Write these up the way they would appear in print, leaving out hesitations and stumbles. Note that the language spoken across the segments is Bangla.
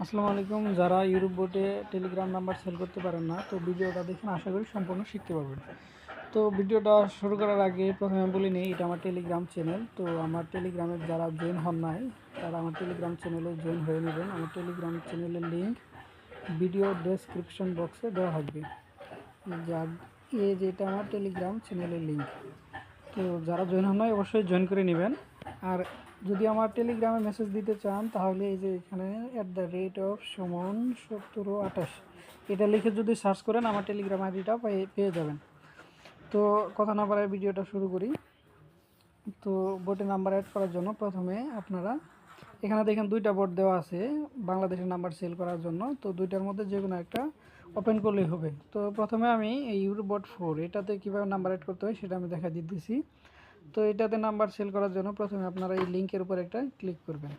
আসসালামু আলাইকুম। যারা ইউরোপ বোটে টেলিগ্রাম নাম্বার সেল করতে পারেন না, তো ভিডিওটা দেখুন, আশা করি সম্পূর্ণ শিখতে পারবেন। তো ভিডিওটা শুরু করার আগে প্রথমে বলে নিই, এটা আমার টেলিগ্রাম চ্যানেল। তো আমার টেলিগ্রামে যারা জয়েন হন নাই, তারা আমার টেলিগ্রাম চ্যানেলে জয়েন হয়ে নেবেন। আমার টেলিগ্রাম চ্যানেলের লিঙ্ক ভিডিও ডেসক্রিপশন বক্সে দেওয়া থাকবে। যা যেটা আমার টেলিগ্রাম চ্যানেলের লিঙ্ক। তো যারা জয়েন হন নাই, অবশ্যই জয়েন করে নেবেন। আর যদি আমার টেলিগ্রামে মেসেজ দিতে চান, তাহলে এই যে এখানে @Suman1728 এটা লিখে যদি সার্চ করেন, আমার টেলিগ্রাম আইডিটা পেয়ে যাবেন। তো কথা না বলার ভিডিওটা শুরু করি। তো বোটে নাম্বার অ্যাড করার জন্য প্রথমে আপনারা এখানে দেখেন দুইটা বোট দেওয়া আছে বাংলাদেশের নাম্বার সেল করার জন্য। তো দুইটার মধ্যে যে কোনো একটা ওপেন করলেই হবে। তো প্রথমে আমি এই ইউরোবট 4 এটাতে কীভাবে নাম্বার অ্যাড করতে হয় সেটা আমি দেখা দিতেছি। তো এটাতে নাম্বার সেল করার জন্য প্রথমে আপনারা এই লিঙ্কের উপর একটা ক্লিক করবেন।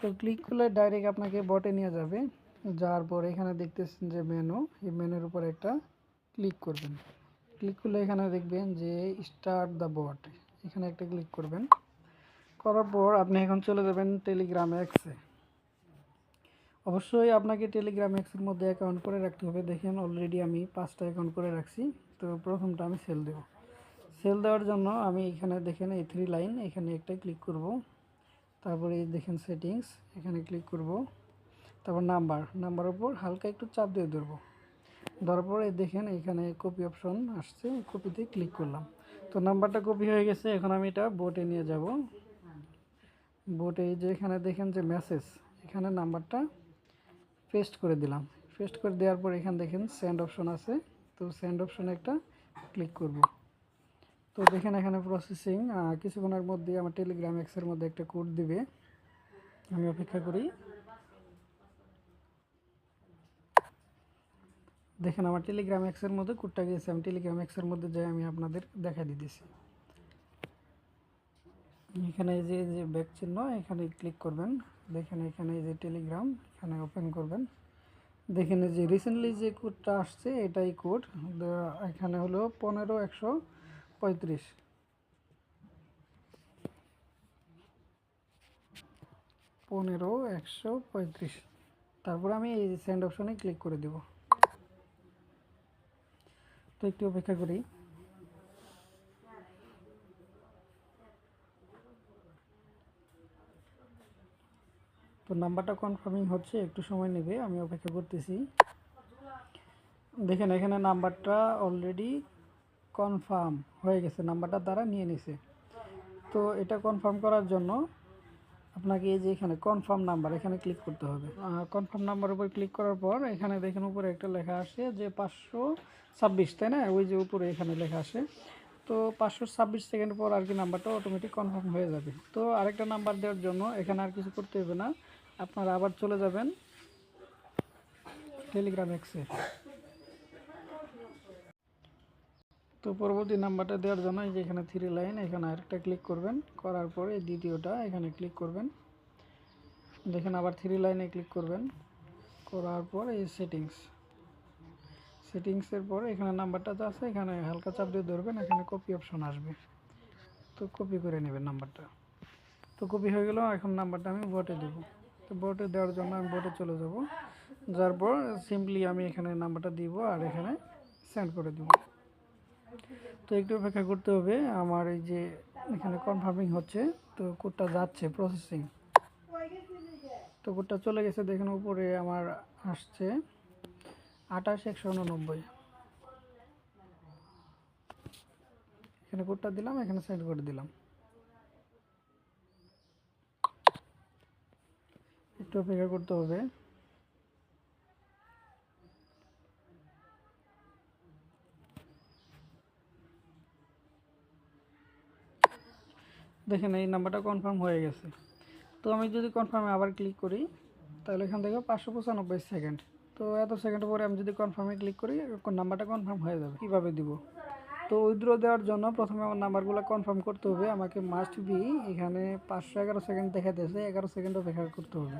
তো ক্লিক করলে ডাইরেক্ট আপনাকে বটে নিয়ে যাবে। যাওয়ার পর এখানে দেখতেছেন যে মেনু, এই মেনুর উপর একটা ক্লিক করবেন। ক্লিক করলে এখানে দেখবেন যে স্টার্ট দ্য বট, এখানে একটা ক্লিক করবেন। করার পর আপনি এখন চলে যাবেন টেলিগ্রাম এক্সে। অবশ্যই আপনাকে টেলিগ্রাম এক্সের মধ্যে অ্যাকাউন্ট করে রাখতে হবে। দেখেন অলরেডি আমি 5টা অ্যাকাউন্ট করে রাখছি। তো প্রথমটা আমি সেল দেব। সেল দেওয়ার জন্য আমি এখানে দেখেন এই 3 লাইন, এখানে একটা ক্লিক করব। তারপরে এই দেখেন সেটিংস, এখানে ক্লিক করব। তারপর নাম্বার উপর হালকা একটু চাপ দিয়ে ধরবো। ধরার পরে দেখেন এখানে কপি অপশন আসছে, কপিতে ক্লিক করলাম। তো নাম্বারটা কপি হয়ে গেছে। এখন আমি এটা বোটে নিয়ে যাব। বোটে যে এখানে দেখেন যে মেসেজ, এখানে নাম্বারটা পেস্ট করে দিলাম। পেস্ট করে দেওয়ার পর এখানে দেখেন সেন্ড অপশন আছে। তো সেন্ড অপশনে একটা ক্লিক করব। তো দেখেন এখানে প্রসেসিং, কিছুক্ষণের মধ্যে আমার টেলিগ্রাম এক্সের মধ্যে একটা কোড দিবে। আমি অপেক্ষা করি। দেখেন আমার টেলিগ্রাম এক্সের মধ্যে কোডটা গিয়েছে। আমি টেলিগ্রাম এক্সের মধ্যে যাই, আমি আপনাদের দেখা দিতেছি। এখানে যে ব্যাক চিহ্ন, এখানে ক্লিক করবেন। দেখেন এখানে যে টেলিগ্রাম, এখানে ওপেন করবেন। দেখেন যে রিসেন্টলি যে কোডটা আসছে এটাই কোড। এখানে হলো 15135। তারপর আমি এই সেন্ড অপশনে ক্লিক করে দেব। তো একটু অপেক্ষা করি। তো নাম্বারটা কনফার্মিং হচ্ছে, একটু সময় নেবে, আমি অপেক্ষা করতেছি। দেখেন এখানে নাম্বারটা অলরেডি কনফার্ম হয়ে গেছে, নাম্বারটা তারা নিয়ে নিছে। তো এটা কনফার্ম করার জন্য আপনাকে এই যে এখানে কনফার্ম নাম্বার, এখানে ক্লিক করতে হবে। কনফার্ম নাম্বার উপর ক্লিক করার পর এখানে দেখেন উপরে একটা লেখা আসে যে 526, তাই না? ওই যে উপরে এখানে লেখা আসে। তো 526 সেকেন্ড পর আর কি নাম্বারটা অটোমেটিক কনফার্ম হয়ে যাবে। তো আরেকটা নাম্বার দেওয়ার জন্য এখানে আর কিছু করতে হবে না, আপনারা আবার চলে যাবেন টেলিগ্রাম এক্সে। তো পরবর্তী নাম্বারটা দেওয়ার জন্য এই যে এখানে 3 লাইন, এখানে আরেকটা ক্লিক করবেন। করার পরে দ্বিতীয়টা এখানে ক্লিক করবেন। দেখেন আবার 3 লাইনে ক্লিক করবেন। করার পর এই সেটিংসের পর এখানে নাম্বারটা যা আছে এখানে হালকা চাপ দিয়ে ধরবেন, এখানে কপি অপশন আসবে। তো কপি করে নেবেন নাম্বারটা। তো কপি হয়ে গেল। এখন নাম্বারটা আমি বটে দেব। তো বটে দেওয়ার জন্য আমি বটে চলে যাব। যার পর সিম্পলি আমি এখানে নাম্বারটা দিব আর এখানে সেন্ড করে দেব। তো একটু অপেক্ষা করতে হবে। আমার এই যে এখানে কনফার্মিং হচ্ছে, তো কোডটা যাচ্ছে প্রসেসিং। তো কোডটা চলে গেছে। দেখেন উপরে আমার আসছে 28189। এখানে কোডটা দিলাম, এখানে সেন্ড করে দিলাম। একটু অপেক্ষা করতে হবে। দেখেন এই নাম্বারটা কনফার্ম হয়ে গেছে। তো আমি যদি কনফার্মে আবার ক্লিক করি, তাহলে এখান থেকে 595 সেকেন্ড। তো এত সেকেন্ড পরে আমি যদি কনফার্মে ক্লিক করি, নাম্বারটা কনফার্ম হয়ে যাবে। কীভাবে দিব? তো উইথড্র দেওয়ার জন্য প্রথমে আমার নাম্বারগুলো কনফার্ম করতে হবে। আমাকে মাস্ট বি এখানে 511 সেকেন্ড দেখাতেছে, 11 সেকেন্ড অপেক্ষা করতে হবে।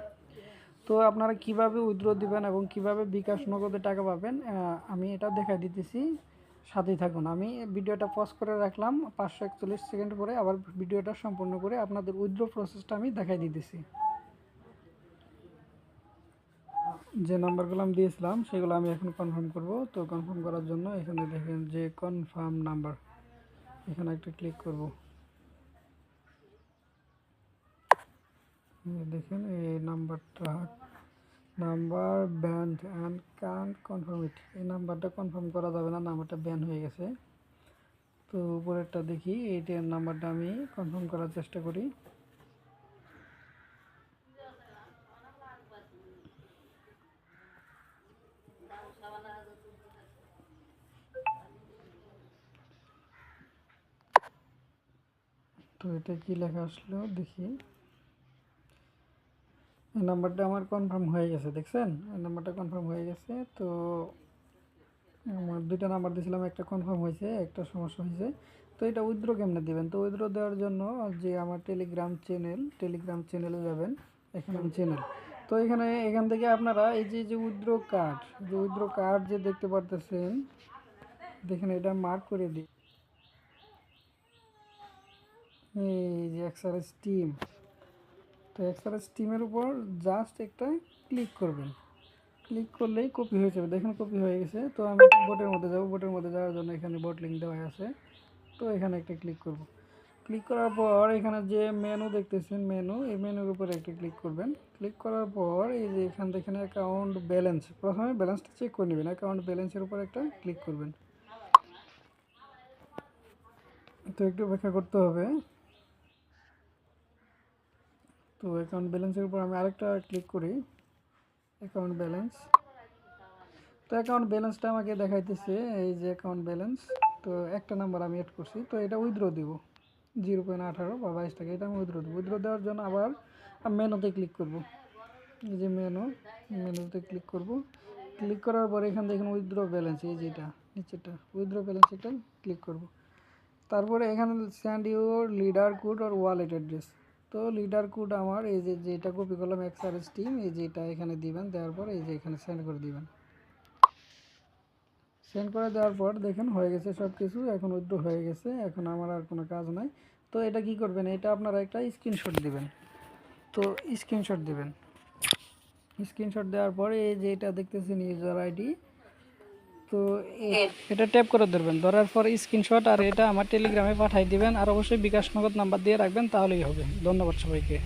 তো আপনারা কিভাবে উইথড্র দিবেন এবং কিভাবে বিকাশ নগদে টাকা পাবেন, আমি এটা দেখাই দিতেছি, সাথেই থাকুন। আমি ভিডিওটা পজ করে রাখলাম, 541 সেকেন্ড পরে আবার ভিডিওটা সম্পূর্ণ করে আপনাদের উইথড্র প্রসেসটা আমি দেখাই দিতেছি। যে নাম্বারগুলো আমি দিয়েছিলাম সেগুলো আমি এখন কনফার্ম করব। তো কনফার্ম করার জন্য এখানে দেখেন যে কনফার্ম নাম্বার, এখানে একটা ক্লিক করব। দেখেন এই নাম্বারটা number banned and can't confirm it, এই নাম্বারটা কনফার্ম করা যাবে না, নাম্বারটা ব্যান হয়ে গেছে। তো উপরেরটা দেখি, এইটার নাম্বারটা আমি কনফার্ম করার চেষ্টা করি। তো এটা কি লেখা আসলো দেখি, এই নাম্বারটা আমার কনফার্ম হয়ে গেছে, দেখছেন এই নাম্বারটা কনফার্ম হয়ে গেছে। তো আমার দুইটা নাম্বার দিয়েছিলাম, একটা কনফার্ম হয়েছে, একটা সমস্যা হয়েছে। তো এটা উইথড্র কেমনে দিবেন? তো উইথড্র দেওয়ার জন্য যে আমার টেলিগ্রাম চ্যানেলে যাবেন, এখানে চ্যানেল। তো এখান থেকে আপনারা এই যে উইথড্র কার্ড যে দেখতে পারতেছেন, দেখেন এটা মার্ক করে দিই, এই যে এক্সআরএস টিম। তো এক্সআরএস টিমের উপর জাস্ট একটা ক্লিক করবেন, ক্লিক করলেই কপি হয়ে যাবে। দেখেন কপি হয়ে গেছে। তো আমি বোটের মধ্যে যাব, বোটের মধ্যে যাওয়ার জন্য এখানে বোট লিঙ্ক দেওয়া আছে। তো এখানে একটা ক্লিক করব। ক্লিক করার পর এখানে যে মেনু দেখতেছেন, এই মেনুর উপরে একটা ক্লিক করবেন। ক্লিক করার পর এই যে এখানে অ্যাকাউন্ট ব্যালেন্স, প্রথমে ব্যালেন্সটা চেক করে নেবেন, অ্যাকাউন্ট ব্যালেন্সের উপর একটা ক্লিক করবেন। তো একটু অপেক্ষা করতে হবে। তো অ্যাকাউন্ট ব্যালেন্সের উপর আমি আরেকটা ক্লিক করি, অ্যাকাউন্ট ব্যালেন্স। তো অ্যাকাউন্ট ব্যালেন্সটা আমাকে দেখাইতেছে, এই যে অ্যাকাউন্ট ব্যালেন্স। তো একটা নাম্বার আমি অ্যাড করছি, তো এটা উইথড্র দিব 0.18 বা 22 টাকা, এটা আমি উইথড্র দেবো। উইথড্র দেওয়ার জন্য আবার মেনুতে ক্লিক করব, এই যে মেনুতে ক্লিক করব। ক্লিক করার পরে এখান থেকে উইথড্র ব্যালেন্স, এই যেটা নিচেটা উইথড্র ব্যালেন্স, এটা ক্লিক করব। তারপরে এখানে সেন্ড ইউর লিডার কোড আর ওয়ালেট অ্যাড্রেস। তো লিডার কোড আমার এই যে যেটা কপি করলাম এক্সআরএস টিম, এই যেটা এখানে দিবেন, দেওয়ার পর এই যে এখানে সেন্ড করে দিবেন। সেন্ড করে দেওয়ার পর দেখেন হয়ে গেছে সব কিছু, এখন উইথড্র হয়ে গেছে, এখন আমার আর কোনো কাজ নাই। তো এটা কি করবেন, এটা আপনারা একটা স্ক্রিনশট দিবেন। তো স্ক্রিনশট দিবেন, স্ক্রিনশট দেওয়ার পরে এই যে এটা দেখতেছেন ইউজার আইডি, তো এটা ট্যাপ করে ধরবেন, ধরার পর স্ক্রিনশট আর এটা আমার টেলিগ্রামে পাঠিয়ে দিবেন। আর অবশ্যই বিকাশ নগদ নাম্বার দিয়ে রাখবেন, তাহলেই হবে। ধন্যবাদ সবাইকে।